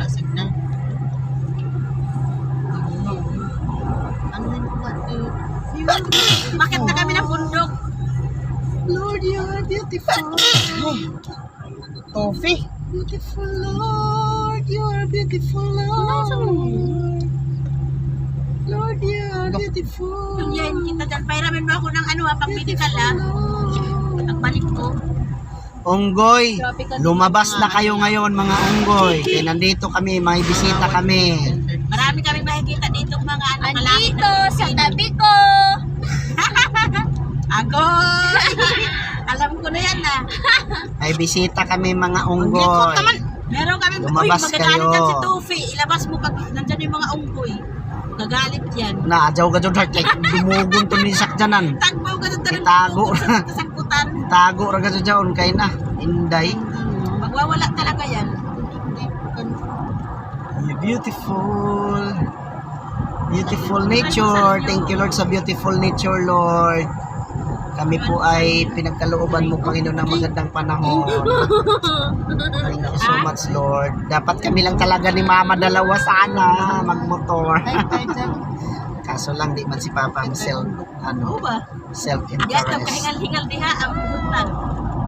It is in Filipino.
wala signal. Ano yun po ate? Bakit na kami ng bundok? Lord, you are beautiful. Toffee. Beautiful Lord, you are beautiful Lord. Lord, you are beautiful. Tungyain kita dyan. Pairamin mo ako ng ano pang-medical Pagbalik ko. Unggoy, lumabas na kayo ngayon mga unggoy. Kaya nandito kami, may bisita kami. Marami kami makikita dito mga kalaki. Andito sa tabi ko. Agoy! Alam ko na yan May bisita kami mga unggoy. Meron kami, Lumabas magagalit kayo. yan si Tufi. Ilabas mo pag nandyan yung mga unggoy. Gagalit yan. Na, adyaw ka dyan, kay dumugon to ni sakjanan. Tagbaw ka dyan Itago. sa kasangkutan. Tago ra ka dyan, kay na. Inday. Magwawala talaga yan. Beautiful. Beautiful nature. Thank you Lord sa beautiful nature, Lord. Kami po ay pinagkalooban mo, Panginoon, ng magandang panahon. Thank you so much, Lord. Dapat kami lang talaga ni Mama dalawa sana magmotor. Kaso lang, di man si Papa ang Oo ba? Diyan daw self-interest. kahingal-hingal diha ang pupuntan.